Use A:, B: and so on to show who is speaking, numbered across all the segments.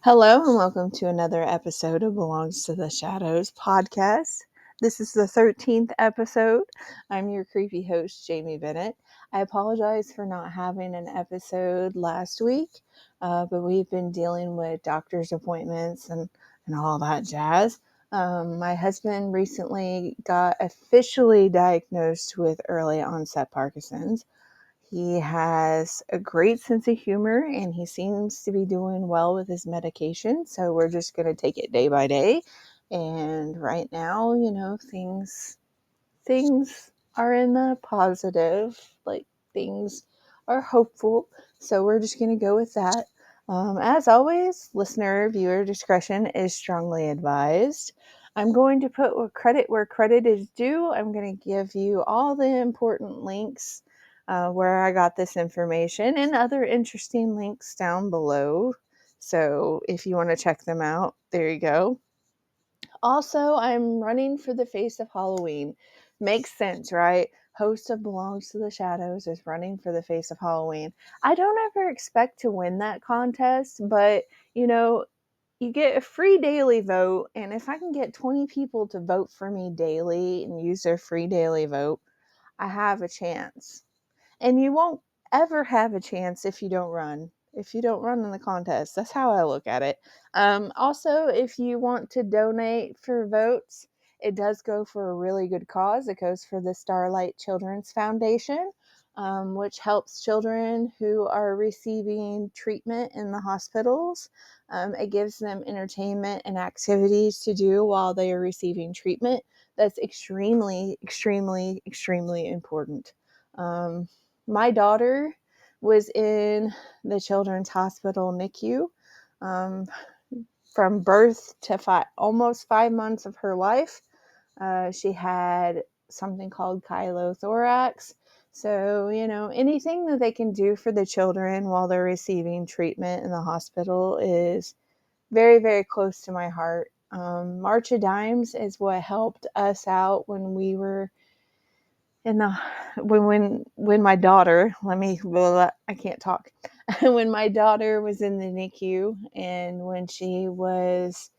A: Hello and welcome to another episode of Belongs to the Shadows podcast. This is the 13th episode. I'm your creepy host, Jaime Bennett. I apologize for not having an episode last week, but we've been dealing with doctor's appointments and all that jazz. My husband recently got officially diagnosed with early onset Parkinson's. He has a great sense of humor and he seems to be doing well with his medication. So we're just going to take it day by day. And right now, things are in the positive, like things are hopeful. So we're just going to go with that. As always, listener viewer discretion is strongly advised. I'm going to put where credit is due. I'm going to give you all the important links where I got this information and other interesting links down below. So if you want to check them out, there you go. Also, I'm running for the face of Halloween. Makes sense, right? Host of Belongs to the Shadows is running for the face of Halloween. I don't ever expect to win that contest, but you get a free daily vote, and if I can get 20 people to vote for me daily and use their free daily vote, I have a chance. And you won't ever have a chance if you don't run. If you don't run in the contest, that's how I look at it. Also, if you want to donate for votes, it does go for a really good cause. It goes for the Starlight Children's Foundation, which helps children who are receiving treatment in the hospitals. It gives them entertainment and activities to do while they are receiving treatment. That's extremely, extremely, extremely important. My daughter was in the Children's Hospital NICU from birth to almost 5 months of her life. She had something called chylothorax. So, anything that they can do for the children while they're receiving treatment in the hospital is very, very close to my heart. March of Dimes is what helped us out when we were in the when my daughter I can't talk when my daughter was in the NICU and when she was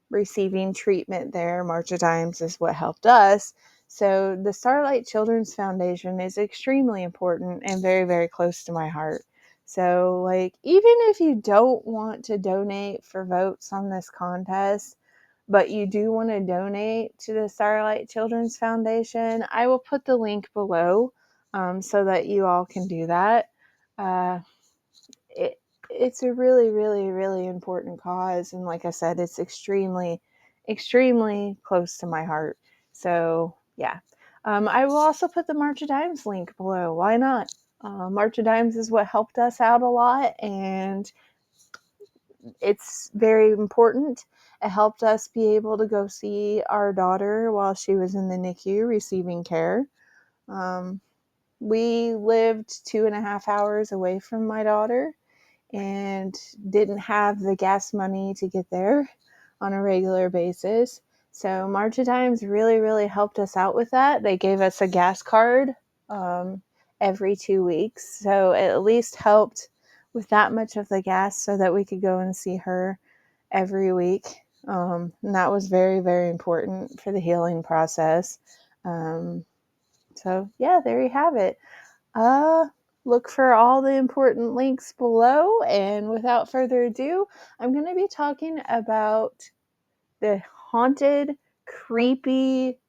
A: receiving treatment there. March of Dimes is what helped us. So the Starlight Children's Foundation is extremely important and very, very close to my heart. So, like, even if you don't want to donate for votes on this contest, but you do want to donate to the Starlight Children's Foundation, I will put the link below so that you all can do that. It's a really, really, really important cause. And like I said, it's extremely, extremely close to my heart. So, yeah. I will also put the March of Dimes link below. Why not? March of Dimes is what helped us out a lot, and it's very important. It helped us be able to go see our daughter while she was in the NICU receiving care. We lived 2.5 hours away from my daughter and didn't have the gas money to get there on a regular basis. So March of Dimes really, really helped us out with that. They gave us a gas card every 2 weeks. So it at least helped with that much of the gas so that we could go and see her every week. And that was very, very important for the healing process. So yeah, there you have it. Look for all the important links below. And without further ado, I'm going to be talking about the haunted, creepy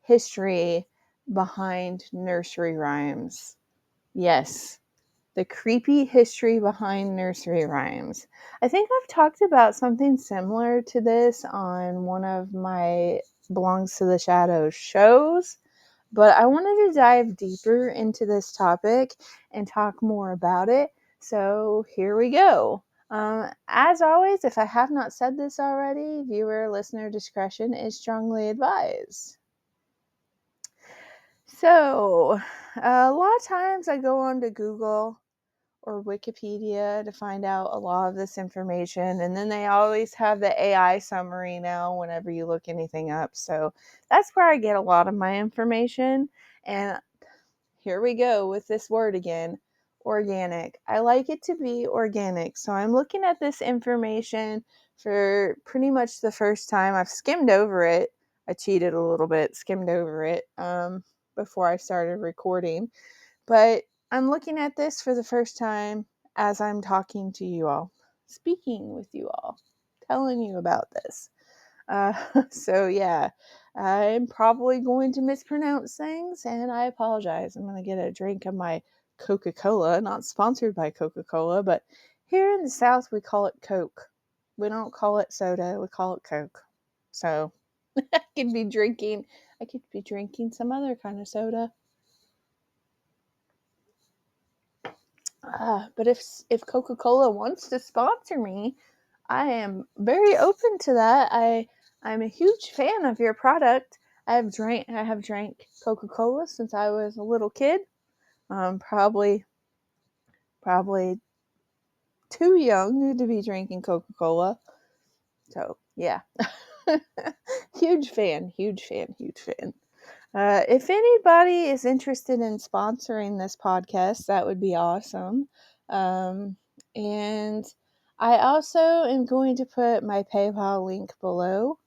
A: history behind nursery rhymes. Yes, the creepy history behind nursery rhymes. I think I've talked about something similar to this on one of my Belongs to the Shadows shows, but I wanted to dive deeper into this topic and talk more about it. So here we go. As always, if I have not said this already, viewer listener discretion is strongly advised. So, a lot of times I go on to Google or Wikipedia to find out a lot of this information, and then they always have the AI summary now whenever you look anything up. So that's where I get a lot of my information. And here we go with this word again, organic. I like it to be organic. So I'm looking at this information for pretty much the first time. I've skimmed over it. I cheated a little bit, skimmed over it before I started recording. But I'm looking at this for the first time as I'm talking to you all, speaking with you all, telling you about this. Uh, so yeah, I'm probably going to mispronounce things, and I apologize. I'm going to get a drink of my Coca-Cola, not sponsored by Coca-Cola, but here in the South we call it Coke. We don't call it soda, we call it Coke. So I could be drinking some other kind of soda. But if Coca-Cola wants to sponsor me, I am very open to that. I'm a huge fan of your product. I have drank Coca-Cola since I was a little kid. Probably too young to be drinking Coca-Cola. So yeah, huge fan. If anybody is interested in sponsoring this podcast, that would be awesome. And I also am going to put my PayPal link below.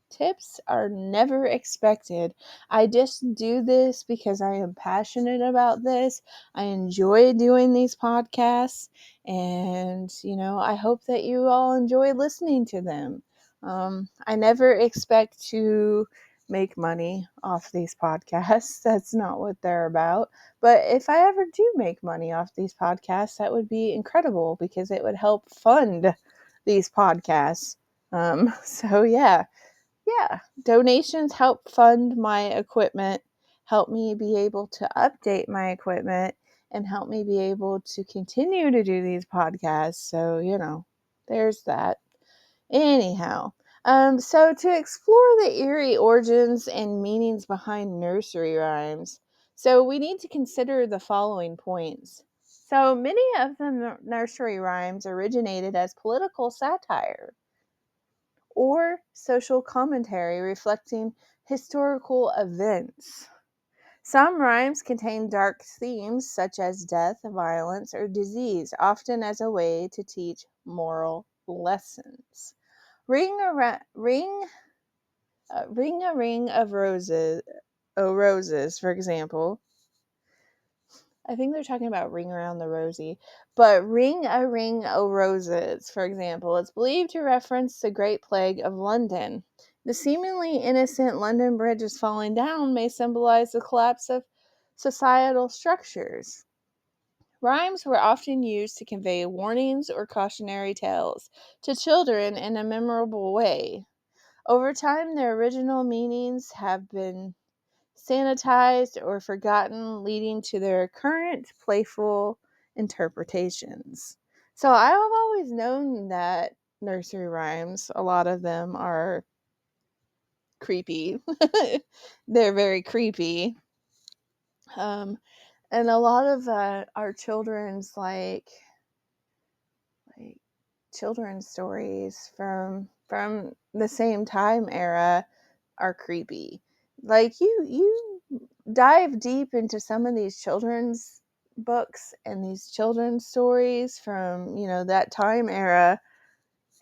A: Tips are never expected. I just do this because I am passionate about this. I enjoy doing these podcasts, and I hope that you all enjoy listening to them. I never expect to make money off these podcasts. That's not what they're about. But if I ever do make money off these podcasts, that would be incredible because it would help fund these podcasts. So yeah, donations help fund my equipment, help me be able to update my equipment, and help me be able to continue to do these podcasts. So, there's that. Anyhow, so to explore the eerie origins and meanings behind nursery rhymes, so we need to consider the following points. So many of the nursery rhymes originated as political satire or social commentary reflecting historical events. Some rhymes contain dark themes such as death, violence, or disease, often as a way to teach moral lessons. Ring a ring of roses, roses, for example. I think they're talking about ring around the rosy, but ring a ring o' roses, for example, it's believed to reference the Great Plague of London. The seemingly innocent London Bridge is falling down may symbolize the collapse of societal structures. Rhymes were often used to convey warnings or cautionary tales to children in a memorable way. Over time, their original meanings have been sanitized or forgotten, leading to their current playful interpretations. So I've always known that nursery rhymes, a lot of them are creepy. They're very creepy. And a lot of our like children's stories from the same time era are creepy. Like you dive deep into some of these children's books and these children's stories from, that time era.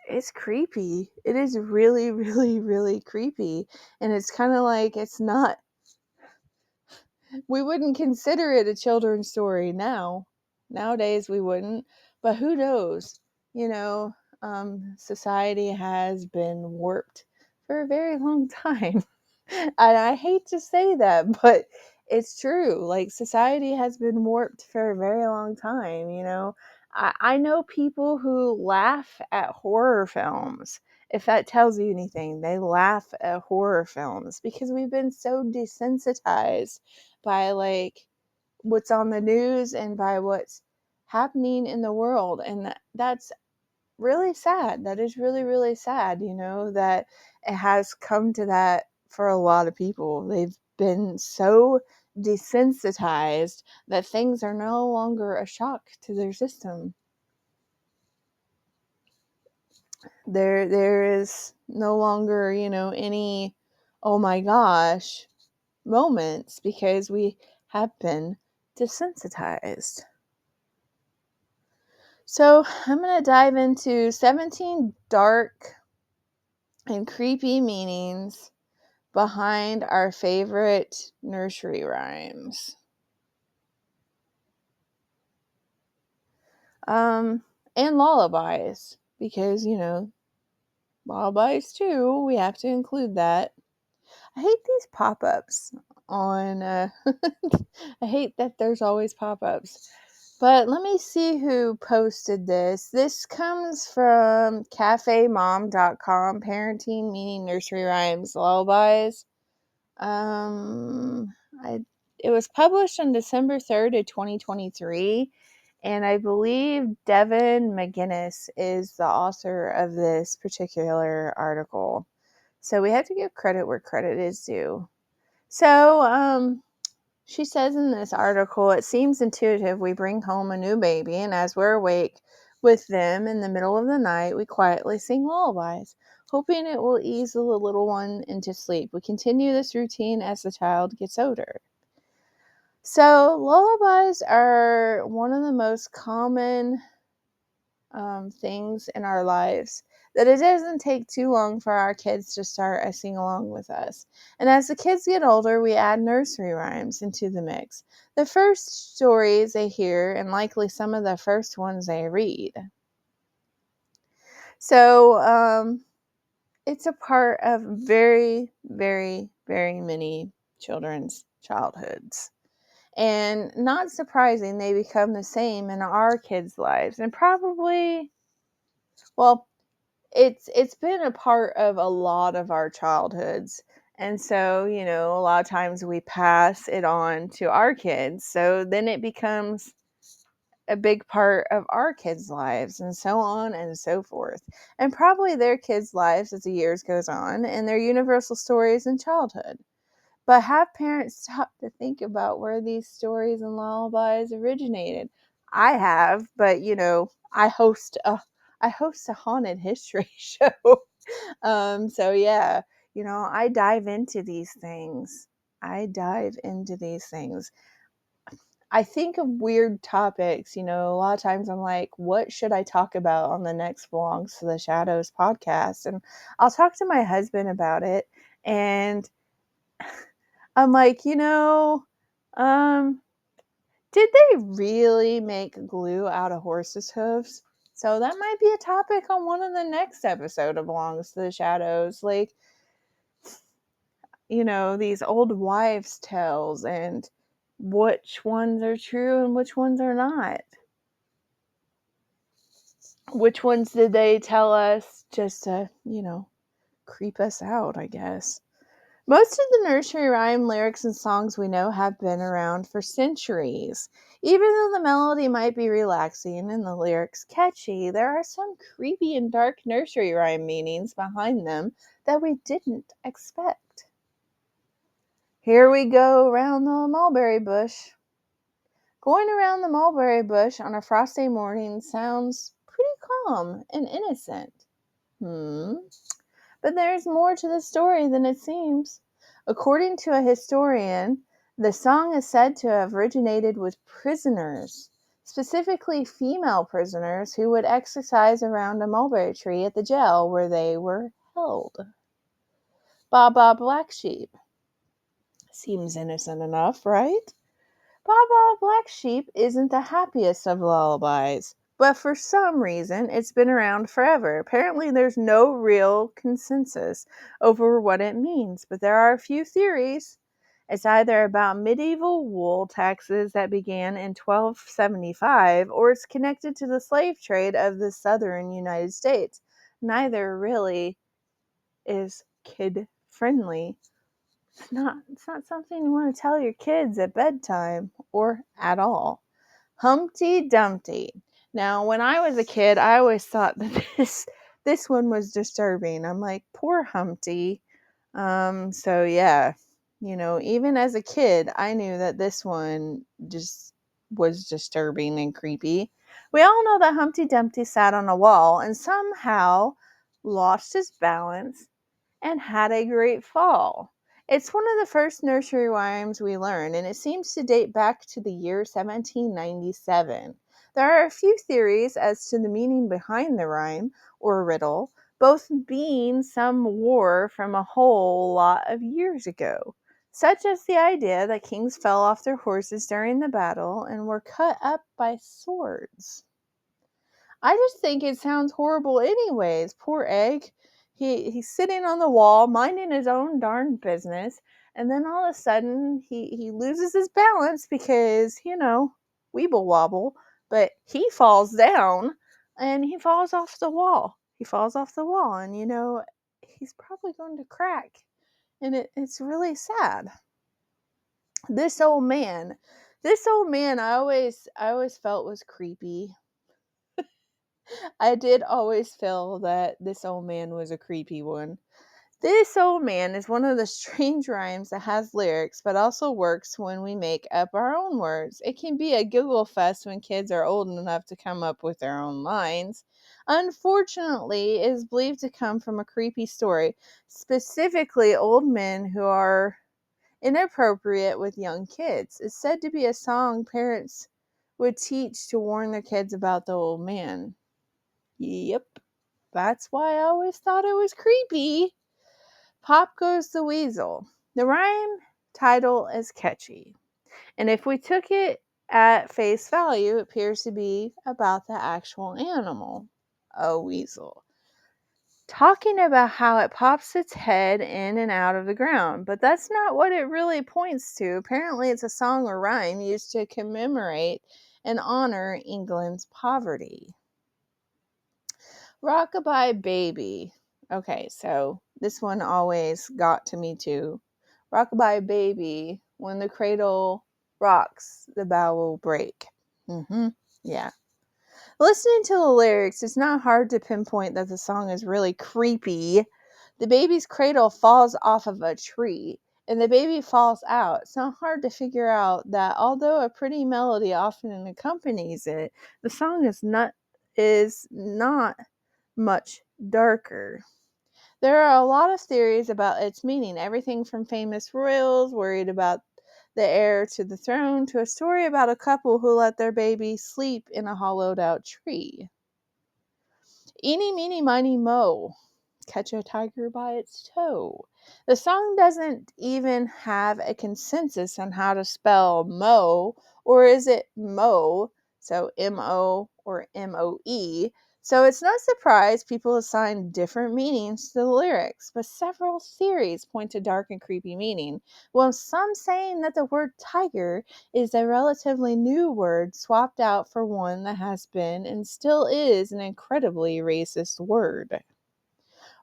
A: It's creepy. It is really, really, really creepy. And it's kind of like we wouldn't consider it a children's story now. Nowadays we wouldn't, but who knows? You know, Society has been warped for a very long time. And I hate to say that, but it's true. Like, society has been warped for a very long time. I know people who laugh at horror films. If that tells you anything, they laugh at horror films because we've been so desensitized by like what's on the news and by what's happening in the world, and that's really sad. That is really, really sad, that it has come to that for a lot of people. They've been so desensitized that things are no longer a shock to their system. There is no longer, any oh my gosh moments because we have been desensitized. So I'm going to dive into 17 dark and creepy meanings behind our favorite nursery rhymes. And lullabies, because, lullabies too, we have to include that. I hate these pop-ups on, I hate that there's always pop-ups. But let me see who posted this. This comes from cafemom.com, parenting, meaning nursery rhymes, lullabies. Um, I It was published on December 3rd of 2023, and I believe Devin McGinnis is the author of this particular article. So we have to give credit where credit is due. So, she says in this article, it seems intuitive we bring home a new baby, and as we're awake with them in the middle of the night, we quietly sing lullabies, hoping it will ease the little one into sleep. We continue this routine as the child gets older. So, lullabies are one of the most common things in our lives that it doesn't take too long for our kids to start sing along with us. And as the kids get older, we add nursery rhymes into the mix. The first stories they hear, and likely some of the first ones they read. So, it's a part of very, very, very many children's childhoods. And not surprising, they become the same in our kids' lives. And probably, well, it's been a part of a lot of our childhoods. And so, a lot of times we pass it on to our kids. So then it becomes a big part of our kids' lives, and so on and so forth. And probably their kids' lives as the years goes on, and their universal stories in childhood. But have parents stopped to think about where these stories and lullabies originated? I have, but I host a haunted history show. So yeah, I dive into these things. I think of weird topics. A lot of times I'm like, what should I talk about on the next Belongs to the Shadows podcast? And I'll talk to my husband about it. And I'm like, did they really make glue out of horses' hooves? So that might be a topic on one of the next episode of Belongs to the Shadows. Like, these old wives' tales and which ones are true and which ones are not. Which ones did they tell us just to, creep us out, I guess. Most of the nursery rhyme lyrics and songs we know have been around for centuries. Even though the melody might be relaxing and the lyrics catchy, there are some creepy and dark nursery rhyme meanings behind them that we didn't expect. Here we go round the mulberry bush. Going around the mulberry bush on a frosty morning sounds pretty calm and innocent. But there's more to the story than it seems. According to a historian, the song is said to have originated with prisoners, specifically female prisoners who would exercise around a mulberry tree at the jail where they were held. Baba Black Sheep. Seems innocent enough, right? Baba Black Sheep isn't the happiest of lullabies, but for some reason it's been around forever. Apparently there's no real consensus over what it means, but there are a few theories. It's either about medieval wool taxes that began in 1275, or it's connected to the slave trade of the southern United States. Neither really is kid friendly. It's not something you want to tell your kids at bedtime or at all. Humpty Dumpty. Now, when I was a kid, I always thought that this one was disturbing. I'm like, poor Humpty. So yeah, even as a kid, I knew that this one just was disturbing and creepy. We all know that Humpty Dumpty sat on a wall and somehow lost his balance and had a great fall. It's one of the first nursery rhymes we learn, and it seems to date back to the year 1797. There are a few theories as to the meaning behind the rhyme or riddle, both being some war from a whole lot of years ago, such as the idea that kings fell off their horses during the battle and were cut up by swords. I just think it sounds horrible anyways. Poor Egg. He's sitting on the wall, minding his own darn business, and then all of a sudden he loses his balance because, weeble wobble, but he falls down and he falls off the wall. He falls off the wall and he's probably going to crack. And it's really sad. This old man. This old man I always felt was creepy. I did always feel that this old man was a creepy one. This old man is one of the strange rhymes that has lyrics, but also works when we make up our own words. It can be a giggle fest when kids are old enough to come up with their own lines. Unfortunately, it is believed to come from a creepy story, specifically old men who are inappropriate with young kids. It's said to be a song parents would teach to warn their kids about the old man. Yep, that's why I always thought it was creepy. Pop Goes the Weasel. The rhyme title is catchy, and if we took it at face value, it appears to be about the actual animal, a weasel, talking about how it pops its head in and out of the ground. But that's not what it really points to. Apparently, it's a song or rhyme used to commemorate and honor England's poverty. Rockabye Baby. Okay, so this one always got to me too. Rockabye Baby, when the cradle rocks, the bow will break. Yeah. Listening to the lyrics, it's not hard to pinpoint that the song is really creepy. The baby's cradle falls off of a tree, and the baby falls out. It's not hard to figure out that although a pretty melody often accompanies it, the song is not much darker. There are a lot of theories about its meaning, everything from famous royals worried about the heir to the throne to a story about a couple who let their baby sleep in a hollowed out tree. Eeny, meeny, miny, moe. Catch a tiger by its toe. The song doesn't even have a consensus on how to spell moe, or is it mo, so M-O or M-O-E. So it's no surprise people assign different meanings to the lyrics, but several theories point to dark and creepy meaning, with some saying that the word tiger is a relatively new word swapped out for one that has been and still is an incredibly racist word.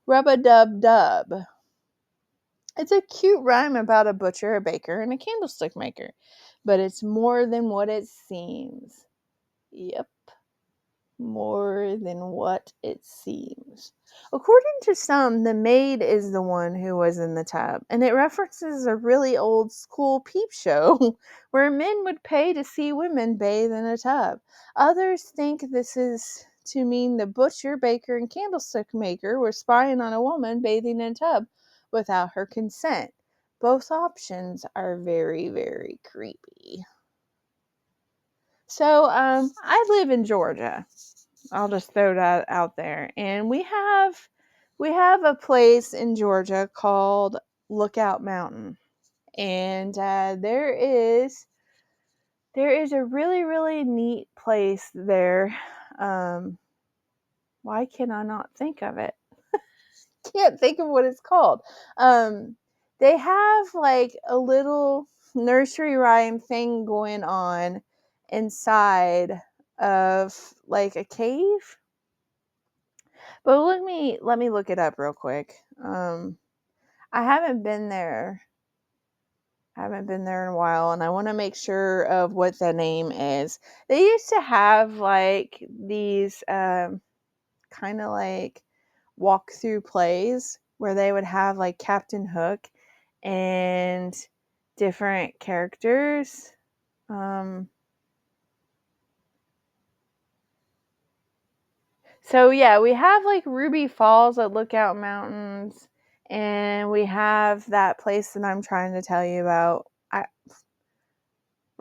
A: Rub-a-dub-dub. It's a cute rhyme about a butcher, a baker, and a candlestick maker, but it's more than what it seems. Yep, more than what it seems. According to some, the maid is the one who was in the tub, and it references a really old school peep show where men would pay to see women bathe in a tub. Others think this is to mean the butcher, baker, and candlestick maker were spying on a woman bathing in a tub without her consent. Both options are very, very creepy. So, I live in Georgia. I'll just throw that out there. And we have a place in Georgia called Lookout Mountain. And there is a really, really neat place there. Why can I not think of it? Can't think of what it's called. They have like a little nursery rhyme thing going on inside of like a cave. But let me look it up real quick. I haven't been there. I haven't been there in a while, and I want to make sure of what the name is. They used to have like these kind of like walk-through plays where they would have like Captain Hook and different characters. So yeah, we have like Ruby Falls at Lookout Mountains, and we have that place that I'm trying to tell you about.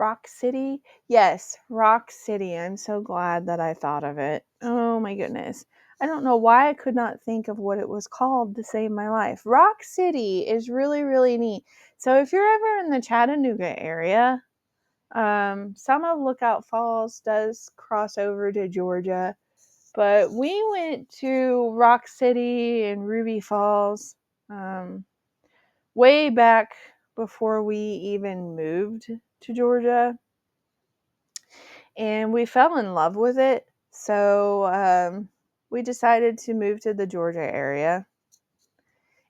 A: Rock City? Yes, Rock City. I'm so glad that I thought of it. Oh my goodness. I don't know why I could not think of what it was called to save my life. Rock City is really, really neat. So if you're ever in the Chattanooga area, some of Lookout Falls does cross over to Georgia, but we went to Rock City and Ruby Falls way back before we even moved to Georgia, and we fell in love with it. So we decided to move to the Georgia area.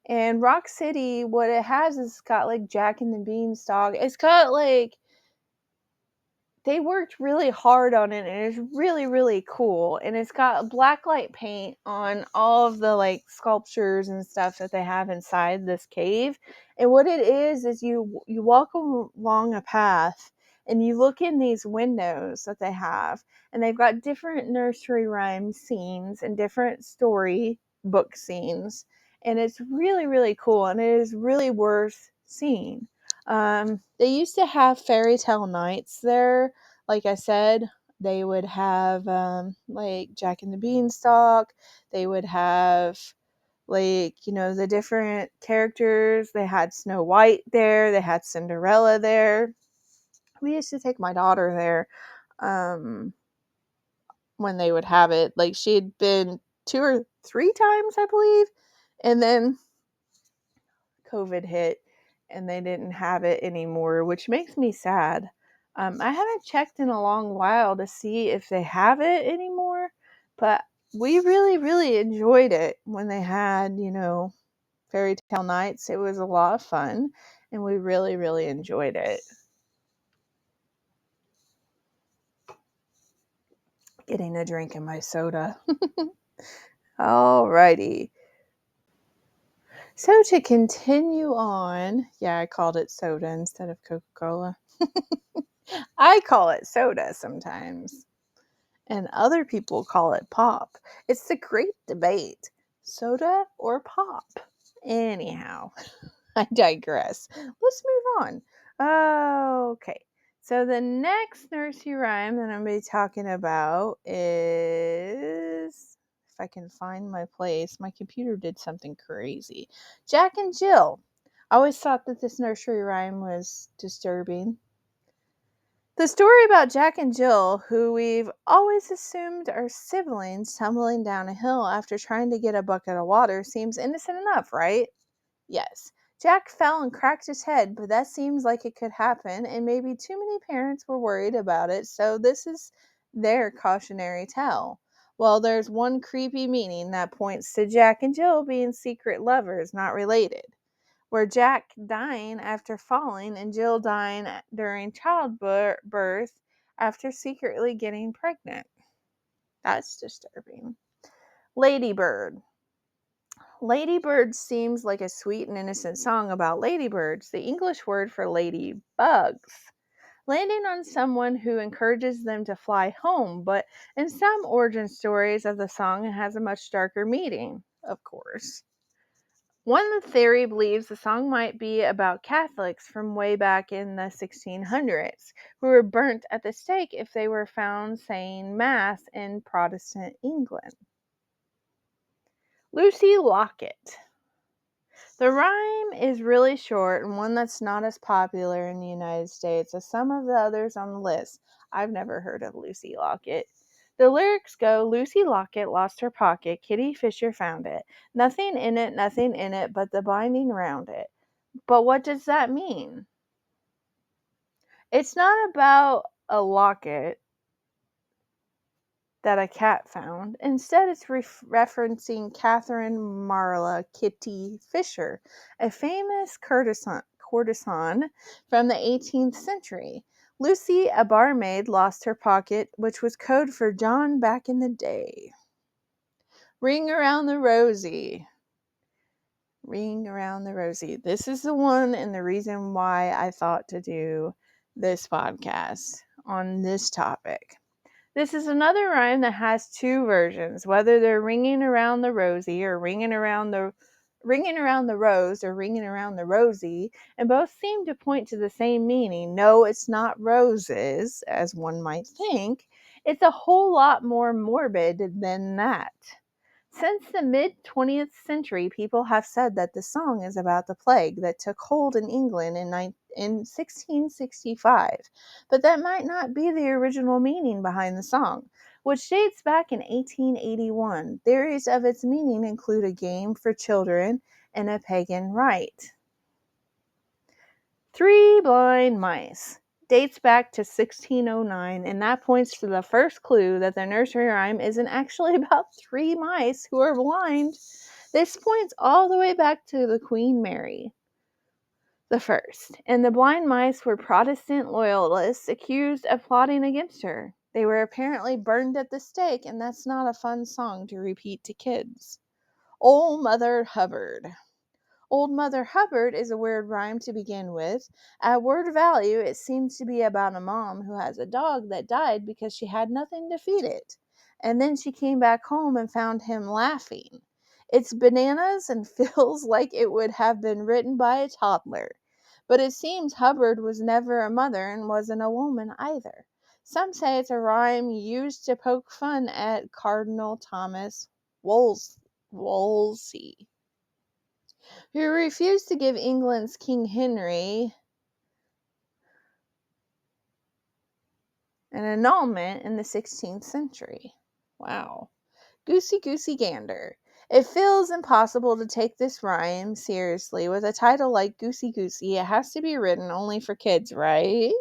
A: And Rock City, what it has is it's got like Jack and the Beanstalk. It's got like they worked really hard on it, and it's really, really cool. And it's got black light paint on all of the like sculptures and stuff that they have inside this cave. And what it is you walk along a path and you look in these windows that they have, and they've got different nursery rhyme scenes and different story book scenes. And it's really, really cool, and it is really worth seeing. They used to have fairy tale nights there. Like I said, they would have like Jack and the Beanstalk. They would have like, the different characters. They had Snow White there. They had Cinderella there. We used to take my daughter there um, when they would have it. Like she had been 2 or 3 times, I believe. And then COVID hit and they didn't have it anymore, which makes me sad. I haven't checked in a long while to see if they have it anymore, but we really, really enjoyed it when they had, fairy tale nights. It was a lot of fun, and we really, really enjoyed it. Getting a drink in my soda. Alrighty. So to continue on, yeah, I called it soda instead of Coca-Cola. I call it soda sometimes, and other people call it pop. It's the great debate, soda or pop. Anyhow, I digress. Let's move on. Okay, so the next nursery rhyme that I'm going to be talking about is, if I can find my place, my computer did something crazy. Jack and Jill. I always thought that this nursery rhyme was disturbing. The story about Jack and Jill, who we've always assumed are siblings tumbling down a hill after trying to get a bucket of water, seems innocent enough, right? Yes. Jack fell and cracked his head, but that seems like it could happen, and maybe too many parents were worried about it, so this is their cautionary tale. Well, there's one creepy meaning that points to Jack and Jill being secret lovers, not related, where Jack dying after falling and Jill dying during childbirth after secretly getting pregnant. That's disturbing. Ladybird. Ladybird seems like a sweet and innocent song about ladybirds, the English word for ladybugs, landing on someone who encourages them to fly home, but in some origin stories of the song, it has a much darker meaning, of course. One theory believes the song might be about Catholics from way back in the 1600s who were burnt at the stake if they were found saying Mass in Protestant England. Lucy Locket. The rhyme is really short and one that's not as popular in the United States as some of the others on the list. I've never heard of Lucy Locket. The lyrics go, Lucy Locket lost her pocket, Kitty Fisher found it. Nothing in it but the binding round it. But what does that mean? It's not about a locket that a cat found. Instead, it's referencing Catherine Marla Kitty Fisher, a famous courtesan from the 18th century. Lucy, a barmaid, lost her pocket, which was code for John back in the day. Ring around the rosy. Ring around the rosy. This is the one and the reason why I thought to do this podcast on this topic. This is another rhyme that has two versions, whether they're ringing around the rosy or ringing around the ringing around the rose or ringing around the rosy, and both seem to point to the same meaning. No, it's not roses, as one might think. It's a whole lot more morbid than that. Since the mid 20th century, people have said that the song is about the plague that took hold in England in 1665, but that might not be the original meaning behind the song, which dates back in 1881. Theories of its meaning include a game for children and a pagan rite. Three Blind Mice dates back to 1609, and that points to the first clue that the nursery rhyme isn't actually about three mice who are blind. This points all the way back to the Queen Mary the First, and the blind mice were Protestant loyalists accused of plotting against her. They were apparently burned at the stake, and that's not a fun song to repeat to kids. Old Mother Hubbard. Old Mother Hubbard is a weird rhyme to begin with. At word value, it seems to be about a mom who has a dog that died because she had nothing to feed it. And then she came back home and found him laughing. It's bananas and feels like it would have been written by a toddler. But it seems Hubbard was never a mother and wasn't a woman either. Some say it's a rhyme used to poke fun at Cardinal Thomas Wolsey, who refused to give England's King Henry an annulment in the 16th century. Wow. Goosey Goosey Gander. It feels impossible to take this rhyme seriously. With a title like Goosey Goosey, it has to be written only for kids, right?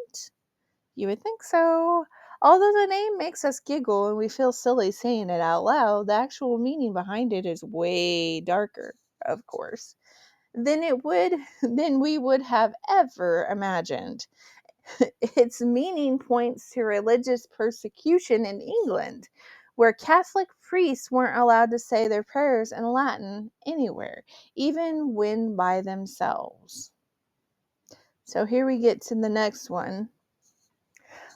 A: You would think so. Although the name makes us giggle and we feel silly saying it out loud, the actual meaning behind it is way darker, of course, than we would have ever imagined. Its meaning points to religious persecution in England, where Catholic priests weren't allowed to say their prayers in Latin anywhere, even when by themselves. So here we get to the next one.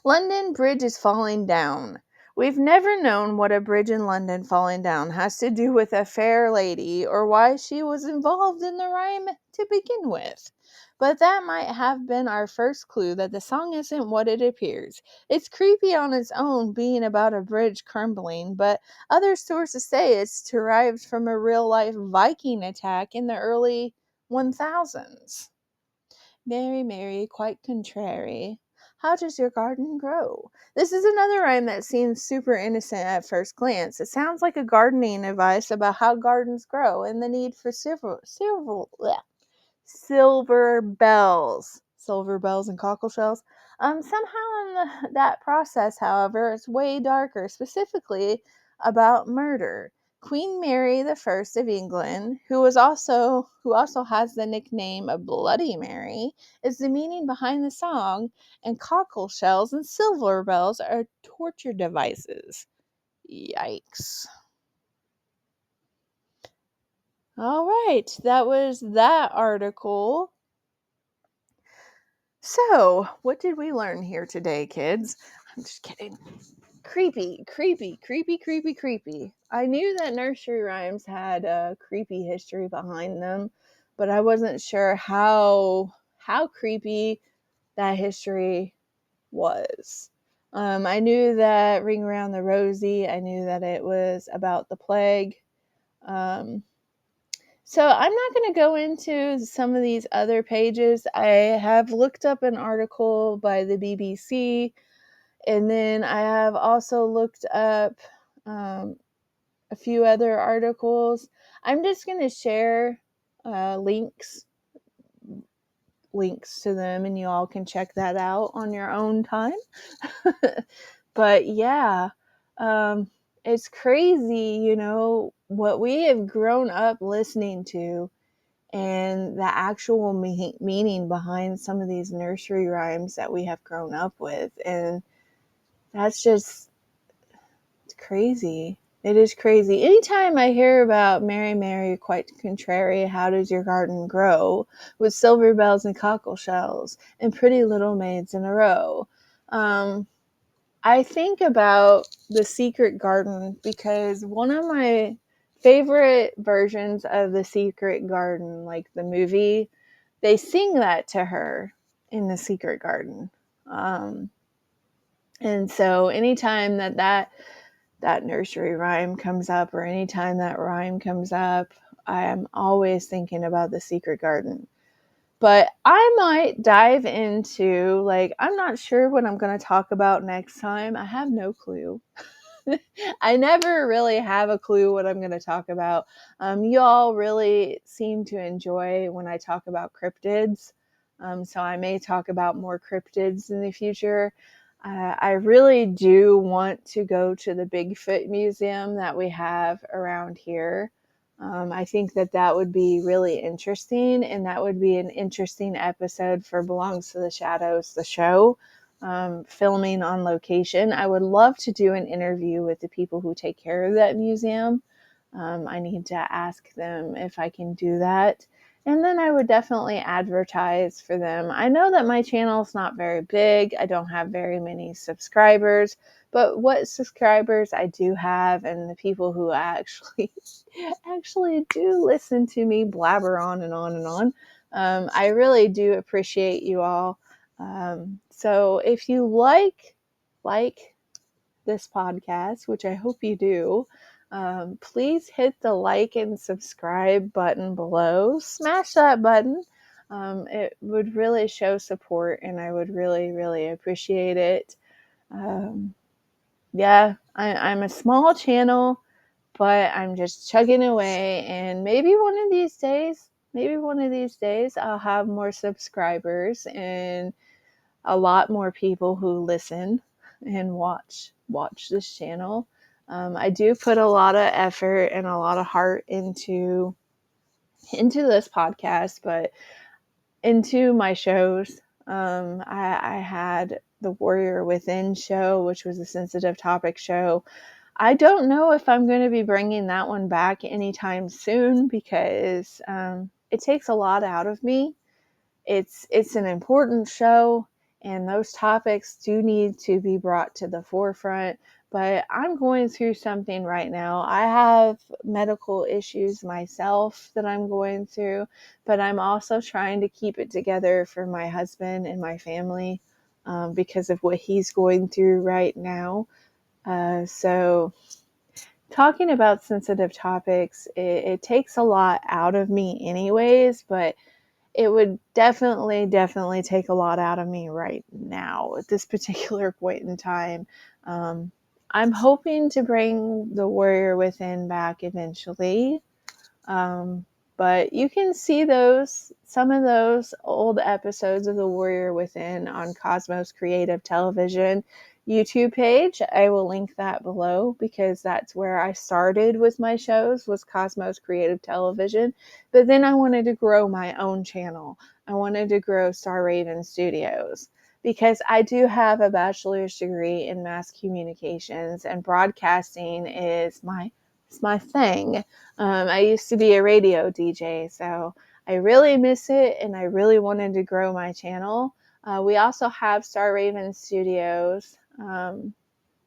A: London Bridge is falling down. We've never known what a bridge in London falling down has to do with a fair lady or why she was involved in the rhyme to begin with. But that might have been our first clue that the song isn't what it appears. It's creepy on its own, being about a bridge crumbling, but other sources say it's derived from a real-life Viking attack in the early 1000s. Mary, Mary, quite contrary. How does your garden grow? This is another rhyme that seems super innocent at first glance. It sounds like a gardening advice about how gardens grow and the need for silver bells and cockle shells. Somehow in that process, however, it's way darker, specifically about murder. Queen Mary the First of England, who also has the nickname of Bloody Mary, is the meaning behind the song, and cockle shells and silver bells are torture devices. Yikes. All right, that was that article. So, what did we learn here today, kids? I'm just kidding. Creepy, creepy, creepy, creepy, creepy. I knew that nursery rhymes had a creepy history behind them, but I wasn't sure how creepy that history was. I knew that Ring Around the Rosie. I knew that it was about the plague. So I'm not going to go into some of these other pages. I have looked up an article by the BBC, and then I have also looked up a few other articles. I'm just going to share links to them, and you all can check that out on your own time. But yeah, it's crazy, what we have grown up listening to and the actual meaning behind some of these nursery rhymes that we have grown up with. And that's just, it's crazy. It is crazy. Anytime I hear about Mary, Mary, quite contrary, how does your garden grow, with silver bells and cockle shells and pretty little maids in a row, I think about The Secret Garden, because one of my favorite versions of The Secret Garden, like the movie, they sing that to her in The Secret Garden. And so anytime that nursery rhyme comes up, or anytime that rhyme comes up, I am always thinking about The Secret Garden. But I might dive into, like, I'm not sure what I'm going to talk about next time. I have no clue. I never really have a clue what I'm going to talk about. You all really seem to enjoy when I talk about cryptids. So I may talk about more cryptids in the future. I really do want to go to the Bigfoot Museum that we have around here. I think that would be really interesting, and that would be an interesting episode for Belongs to the Shadows, the show. Filming on location. I would love to do an interview with the people who take care of that museum. I need to ask them if I can do that. And then I would definitely advertise for them. I know that my channel is not very big. I don't have very many subscribers, but what subscribers I do have, and the people who actually do listen to me blabber on and on and on, I really do appreciate you all. So if you like this podcast, which I hope you do, please hit the like and subscribe button below. Smash that button. It would really show support, and I would really, really appreciate it. Yeah, I'm a small channel, but I'm just chugging away, and maybe one of these days, I'll have more subscribers and a lot more people who listen and watch this channel. I do put a lot of effort and a lot of heart into this podcast, but into my shows. I had the Warrior Within show, which was a sensitive topic show. I don't know if I'm going to be bringing that one back anytime soon, because it takes a lot out of me. It's an important show, and those topics do need to be brought to the forefront. But I'm going through something right now. I have medical issues myself that I'm going through, but I'm also trying to keep it together for my husband and my family, because of what he's going through right now. So talking about sensitive topics, it takes a lot out of me anyways, but it would definitely take a lot out of me right now at this particular point in time. I'm hoping to bring the Warrior Within back eventually. But you can see some of those old episodes of The Warrior Within on Cosmos Creative Television YouTube page. I will link that below, because that's where I started with my shows, was Cosmos Creative Television. But then I wanted to grow my own channel. I wanted to grow Star Raven Studios, because I do have a bachelor's degree in mass communications, and broadcasting is my thing. I used to be a radio DJ, so I really miss it, and I really wanted to grow my channel. We also have Star Raven Studios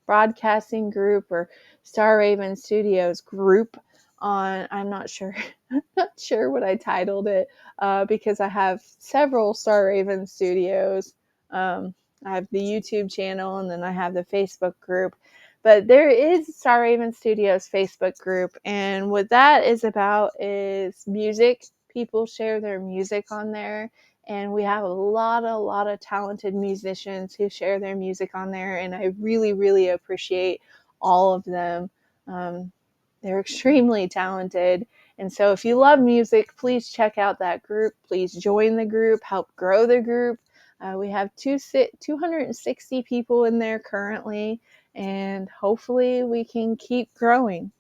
A: broadcasting group, or Star Raven Studios group on, I'm not sure, not sure what I titled it, because I have several Star Raven Studios. I have the YouTube channel, and then I have the Facebook group. But there is Star Raven Studios Facebook group, and what that is about is music. People share their music on there, and we have a lot of talented musicians who share their music on there, and I really, really appreciate all of them. They're extremely talented, and so if you love music, please check out that group. Please join the group, help grow the group. We have 260 people in there currently, and hopefully we can keep growing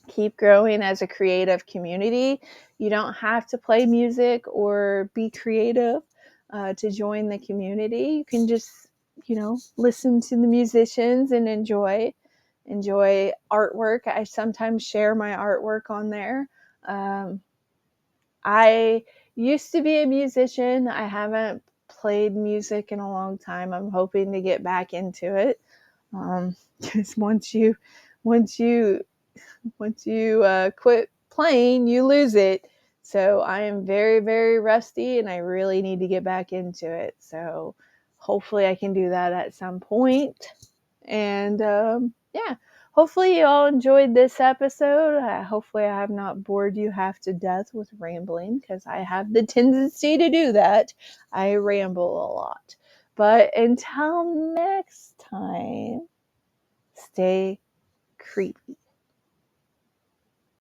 A: as a creative community. You don't have to play music or be creative to join the community. You can just, listen to the musicians and enjoy artwork. I sometimes share my artwork on there. I used to be a musician. I haven't played music in a long time. I'm hoping to get back into it. Because once you Once you quit playing, you lose it. So I am very, very rusty and I really need to get back into it. So hopefully I can do that at some point. And yeah, hopefully you all enjoyed this episode. Hopefully I have not bored you half to death with rambling, because I have the tendency to do that. I ramble a lot. But until next time, stay creepy.